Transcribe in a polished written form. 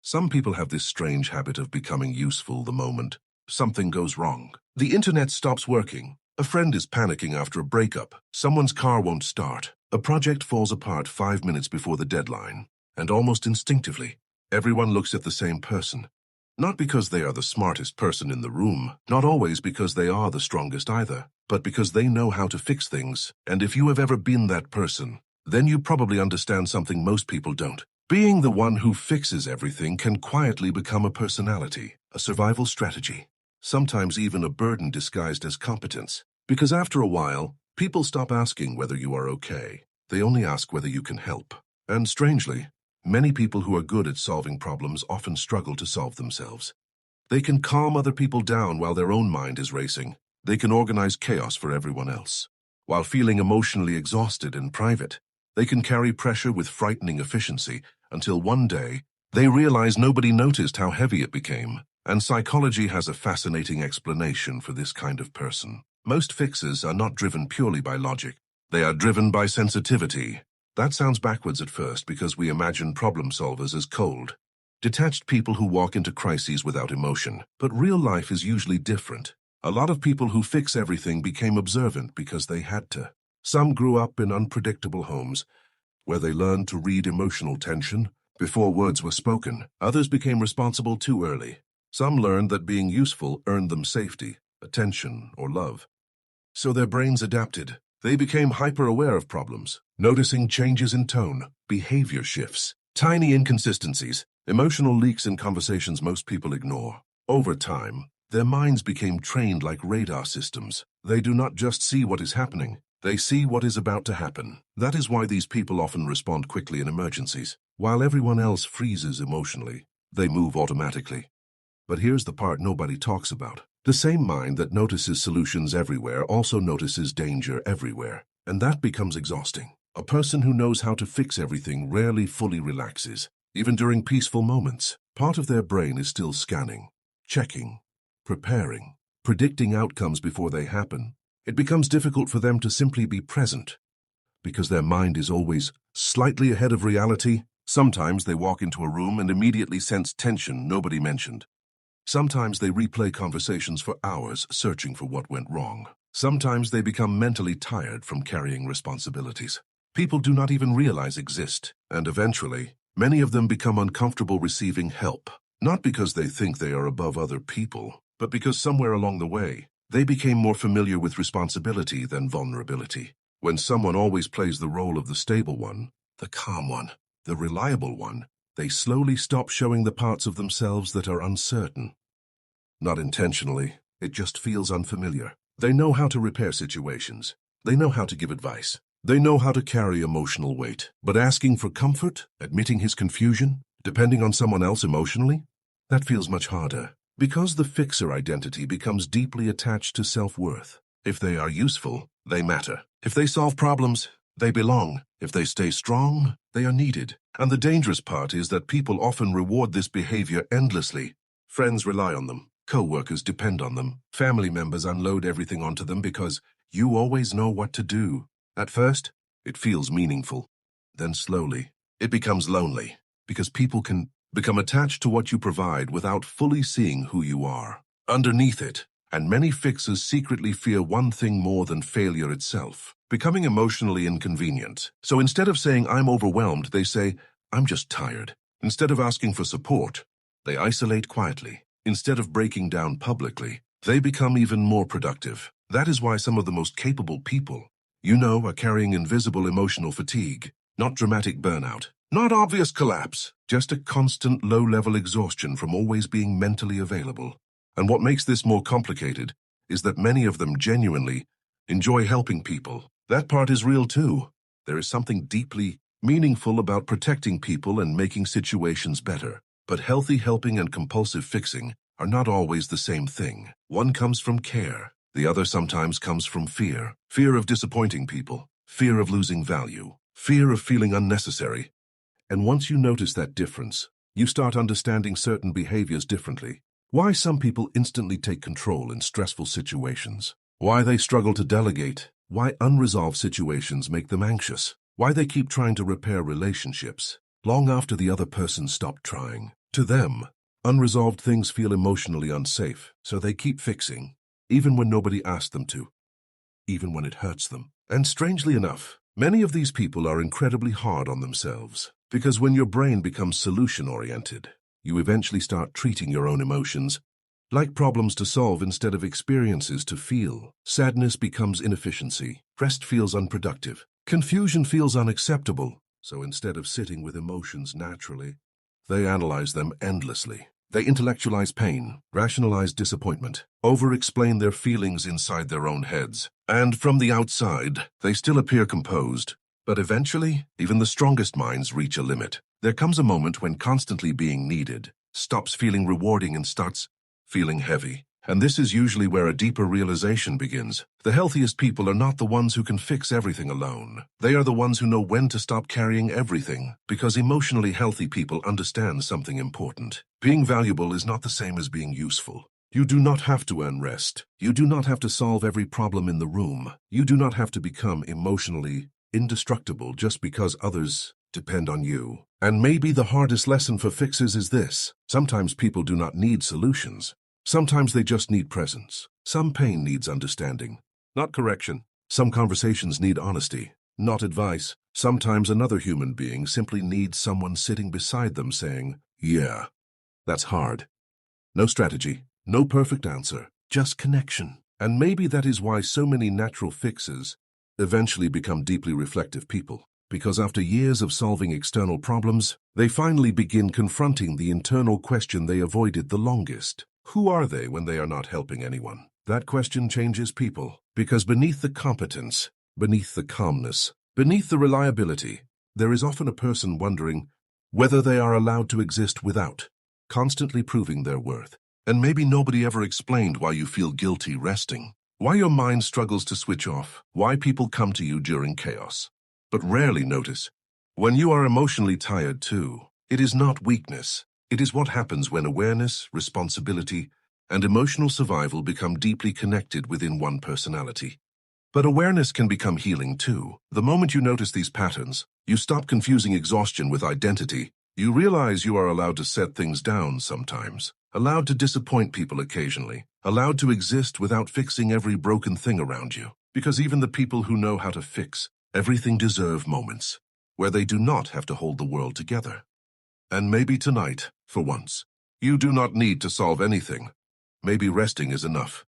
Some people have this strange habit of becoming useful the moment something goes wrong. The internet stops working. A friend is panicking after a breakup. Someone's car won't start. A project falls apart 5 minutes before the deadline. And almost instinctively, everyone looks at the same person. Not because they are the smartest person in the room, not always because they are the strongest either, but because they know how to fix things. And if you have ever been that person, then you probably understand something most people don't. Being the one who fixes everything can quietly become a personality, a survival strategy, sometimes even a burden disguised as competence. Because after a while, people stop asking whether you are okay. They only ask whether you can help. And strangely, many people who are good at solving problems often struggle to solve themselves. They can calm other people down while their own mind is racing. They can organize chaos for everyone else. While feeling emotionally exhausted in private, they can carry pressure with frightening efficiency until one day they realize nobody noticed how heavy it became. And psychology has a fascinating explanation for this kind of person. Most fixes are not driven purely by logic. They are driven by sensitivity. That sounds backwards at first because we imagine problem solvers as cold, detached people who walk into crises without emotion. But real life is usually different. A lot of people who fix everything became observant because they had to. Some grew up in unpredictable homes, where they learned to read emotional tension before words were spoken. Others became responsible too early. Some learned that being useful earned them safety, attention, or love. So their brains adapted. They became hyper-aware of problems, noticing changes in tone, behavior shifts, tiny inconsistencies, emotional leaks in conversations most people ignore. Over time, their minds became trained like radar systems. They do not just see what is happening, they see what is about to happen. That is why these people often respond quickly in emergencies. While everyone else freezes emotionally, they move automatically. But here's the part nobody talks about. The same mind that notices solutions everywhere also notices danger everywhere, and that becomes exhausting. A person who knows how to fix everything rarely fully relaxes. Even during peaceful moments, part of their brain is still scanning, checking, preparing, predicting outcomes before they happen. It becomes difficult for them to simply be present, because their mind is always slightly ahead of reality. Sometimes they walk into a room and immediately sense tension nobody mentioned. Sometimes they replay conversations for hours, searching for what went wrong. Sometimes they become mentally tired from carrying responsibilities people do not even realize exist, and eventually, many of them become uncomfortable receiving help, not because they think they are above other people, but because somewhere along the way, they became more familiar with responsibility than vulnerability. When someone always plays the role of the stable one, the calm one, the reliable one, they slowly stop showing the parts of themselves that are uncertain. Not intentionally, it just feels unfamiliar. They know how to repair situations. They know how to give advice. They know how to carry emotional weight. But asking for comfort, admitting his confusion, depending on someone else emotionally, that feels much harder. Because the fixer identity becomes deeply attached to self-worth. If they are useful, they matter. If they solve problems, they belong. If they stay strong, they are needed. And the dangerous part is that people often reward this behavior endlessly. Friends rely on them. Co-workers depend on them. Family members unload everything onto them because you always know what to do. At first, it feels meaningful. Then slowly, it becomes lonely because people can become attached to what you provide without fully seeing who you are underneath it. And many fixers secretly fear one thing more than failure itself, becoming emotionally inconvenient. So instead of saying, "I'm overwhelmed," they say, "I'm just tired." Instead of asking for support, they isolate quietly. Instead of breaking down publicly, they become even more productive. That is why some of the most capable people, are carrying invisible emotional fatigue, not dramatic burnout, not obvious collapse, just a constant low-level exhaustion from always being mentally available. And what makes this more complicated is that many of them genuinely enjoy helping people. That part is real too. There is something deeply meaningful about protecting people and making situations better. But healthy helping and compulsive fixing are not always the same thing. One comes from care. The other sometimes comes from fear. Fear of disappointing people. Fear of losing value. Fear of feeling unnecessary. And once you notice that difference, you start understanding certain behaviors differently. Why some people instantly take control in stressful situations. Why they struggle to delegate. Why unresolved situations make them anxious. Why they keep trying to repair relationships long after the other person stopped trying. To them, unresolved things feel emotionally unsafe, so they keep fixing, even when nobody asked them to, even when it hurts them. And strangely enough, many of these people are incredibly hard on themselves, because when your brain becomes solution-oriented, you eventually start treating your own emotions like problems to solve instead of experiences to feel. Sadness becomes inefficiency. Rest feels unproductive. Confusion feels unacceptable. So instead of sitting with emotions naturally, they analyze them endlessly. They intellectualize pain, rationalize disappointment, over-explain their feelings inside their own heads. And from the outside, they still appear composed. But eventually, even the strongest minds reach a limit. There comes a moment when constantly being needed stops feeling rewarding and starts feeling heavy. And this is usually where a deeper realization begins. The healthiest people are not the ones who can fix everything alone. They are the ones who know when to stop carrying everything, because emotionally healthy people understand something important. Being valuable is not the same as being useful. You do not have to earn rest. You do not have to solve every problem in the room. You do not have to become emotionally indestructible just because others depend on you. And maybe the hardest lesson for fixers is this: sometimes people do not need solutions. Sometimes they just need presence. Some pain needs understanding, not correction. Some conversations need honesty, not advice. Sometimes another human being simply needs someone sitting beside them saying, "Yeah, that's hard." No strategy, no perfect answer, just connection. And maybe that is why so many natural fixers eventually become deeply reflective people. Because after years of solving external problems, they finally begin confronting the internal question they avoided the longest. Who are they when they are not helping anyone? That question changes people, because beneath the competence, beneath the calmness, beneath the reliability, there is often a person wondering whether they are allowed to exist without constantly proving their worth. And maybe nobody ever explained why you feel guilty resting, why your mind struggles to switch off, why people come to you during chaos. But rarely notice when you are emotionally tired too. It is not weakness. It is what happens when awareness, responsibility, and emotional survival become deeply connected within one personality. But awareness can become healing too. The moment you notice these patterns, you stop confusing exhaustion with identity. You realize you are allowed to set things down sometimes, allowed to disappoint people occasionally, allowed to exist without fixing every broken thing around you. Because even the people who know how to fix everything deserve moments where they do not have to hold the world together. And maybe tonight, for once, you do not need to solve anything. Maybe resting is enough.